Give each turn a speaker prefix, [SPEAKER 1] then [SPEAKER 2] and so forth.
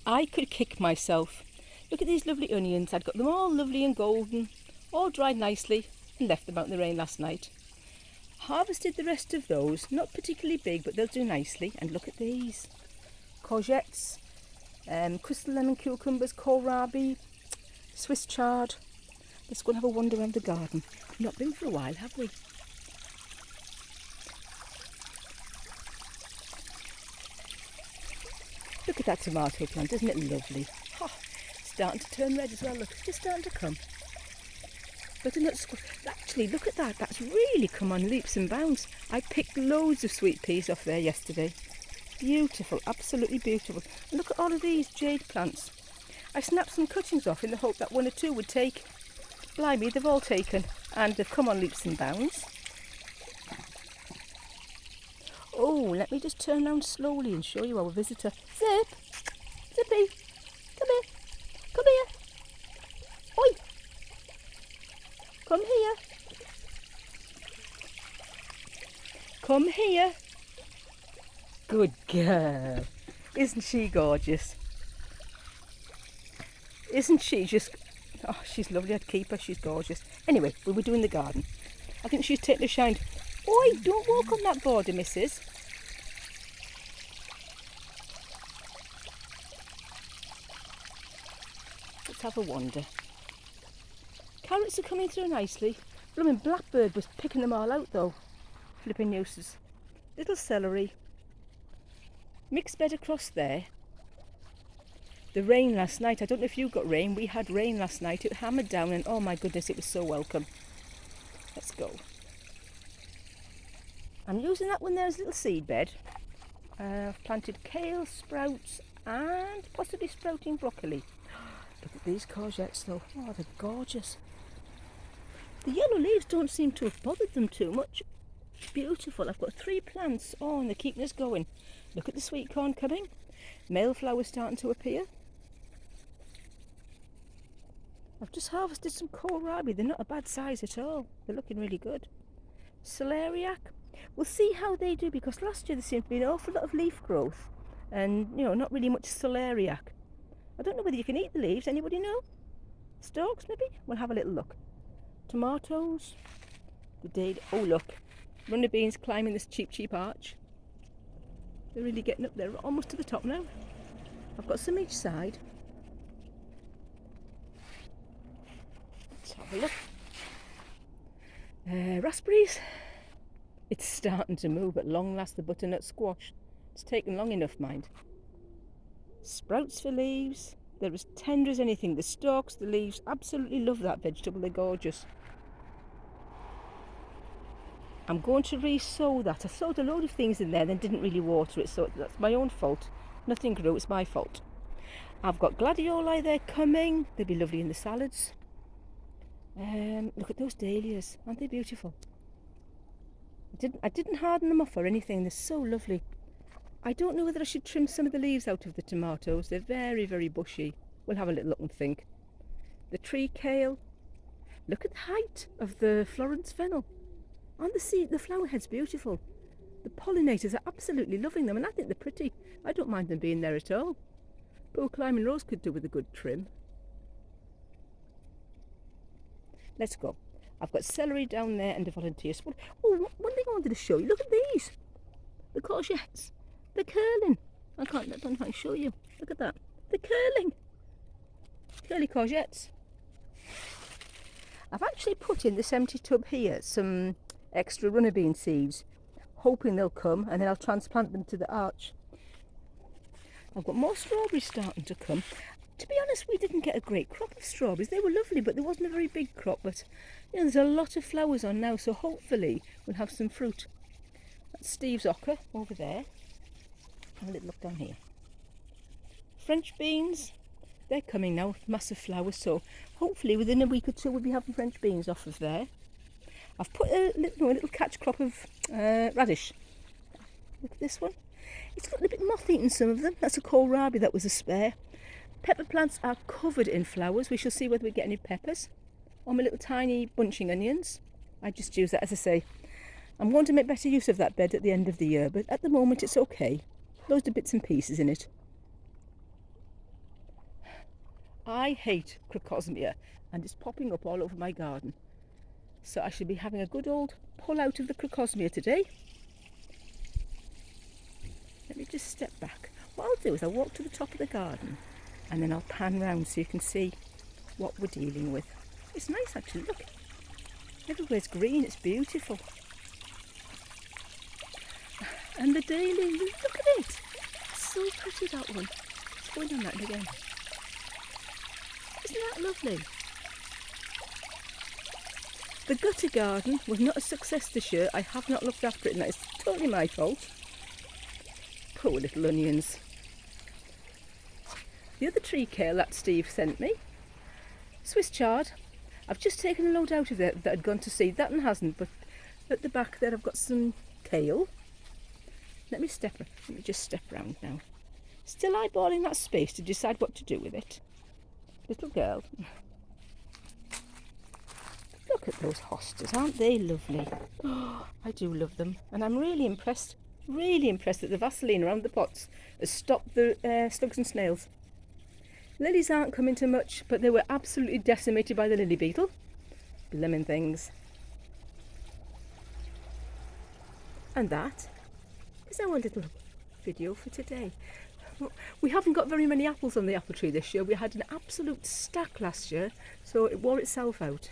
[SPEAKER 1] I could kick myself. Look at these lovely onions. I'd got them all lovely and golden, all dried nicely, and left them out in the rain last night. Harvested the rest of those, not particularly big, but they'll do nicely. And look at these. Courgettes, crystal lemon cucumbers, kohlrabi, Swiss chard. Let's go and have a wander around the garden. We've not been for a while, have we? Look at that tomato plant, isn't it lovely? Oh, starting to turn red as well, look, it's just starting to come. Butternut squash, actually look at that, that's really come on leaps and bounds. I picked loads of sweet peas off there yesterday. Beautiful, absolutely beautiful. And look at all of these jade plants. I snapped some cuttings off in the hope that one or two would take. Blimey, they've all taken and they've come on leaps and bounds. Oh, let me just turn around slowly and show you our visitor. Zip! Zippy! Come here! Come here! Oi! Come here! Come here! Good girl! Isn't she gorgeous? Isn't she just... Oh, she's lovely. I'd keep her. She's gorgeous. Anyway, we were doing the garden. I think she's taken a shine. Oi, don't walk on that border, missus. Let's have a wander. Carrots are coming through nicely. Blooming blackbird was picking them all out though. Flipping uses. Little celery. Mixed bed across there. The rain last night, I don't know if you got rain, we had rain last night. It hammered down and oh my goodness, it was so welcome. Let's go. I'm using that one there as a little seed bed. I've planted kale, sprouts and possibly sprouting broccoli. Look at these courgettes though, oh they're gorgeous. The yellow leaves don't seem to have bothered them too much. Beautiful, I've got 3 plants, oh and they're keeping us going. Look at the sweet corn coming. Male flowers starting to appear. I've just harvested some kohlrabi. They're not a bad size at all. They're looking really good. Celeriac. We'll see how they do because last year there seemed to be an awful lot of leaf growth and, you know, not really much celeriac. I don't know whether you can eat the leaves. Anybody know? Stalks maybe? We'll have a little look. Tomatoes. The date. Oh look. Runner beans climbing this cheap arch. They're really getting up there. We're almost to the top now. I've got some each side. Let's have a look. Raspberries. It's starting to move at long last, the butternut squash. It's taken long enough, mind. Sprouts for leaves. They're as tender as anything. The stalks, the leaves. Absolutely love that vegetable. They're gorgeous. I'm going to re-sow that. I sowed a load of things in there then didn't really water it, so that's my own fault. Nothing grew, it's my fault. I've got gladioli there coming. They'll be lovely in the salads. Look at those dahlias, aren't they beautiful? I didn't harden them off or anything, they're so lovely. I don't know whether I should trim some of the leaves out of the tomatoes. They're very, very bushy. We'll have a little look and think. The tree kale. Look at the height of the Florence fennel. And the flower head's beautiful. The pollinators are absolutely loving them and I think they're pretty. I don't mind them being there at all. Poor climbing rose could do with a good trim. Let's go. I've got celery down there and a volunteer spot. Oh, one thing I wanted to show you. Look at these. The courgettes. They're curling. I don't know if I can show you. Look at that. They're curling. Curly courgettes. I've actually put in this empty tub here some extra runner bean seeds, hoping they'll come and then I'll transplant them to the arch. I've got more strawberries starting to come. To be honest, we didn't get a great crop of strawberries. They were lovely, but there wasn't a very big crop. But you know, there's a lot of flowers on now, so hopefully we'll have some fruit. That's Steve's ochre over there. Have a little look down here. French beans, they're coming now with massive flowers, so hopefully within a week or two we'll be having French beans off of there. I've put a little catch crop of radish. Look at this one. It's gotten a bit moth-eaten, some of them. That's a kohlrabi that was a spare. Pepper plants are covered in flowers. We shall see whether we get any peppers. On my little tiny bunching onions. I just use that, as I say. I'm going to make better use of that bed at the end of the year, but at the moment it's okay. Loads of bits and pieces in it. I hate crocosmia and it's popping up all over my garden. So I should be having a good old pull out of the crocosmia today. Let me just step back. What I'll do is I'll walk to the top of the garden and then I'll pan round so you can see what we're dealing with. It's nice actually, look. Everywhere's green, it's beautiful. And the daily, look at it. It's so pretty, that one. Let's go in on that again. Isn't that lovely? The gutter garden was not a success this year. I have not looked after it and that is totally my fault. Poor little onions. The other tree kale that Steve sent me, Swiss chard. I've just taken a load out of there that had gone to seed. That one hasn't, but at the back there I've got some kale. Let me just step round now. Still eyeballing that space to decide what to do with it. Little girl. Look at those hostas, aren't they lovely? Oh, I do love them. And I'm really impressed that the Vaseline around the pots has stopped the slugs and snails. Lilies aren't coming to much, but they were absolutely decimated by the lily beetle. Blimmin' things. And that is our little video for today. We haven't got very many apples on the apple tree this year. We had an absolute stack last year, so it wore itself out.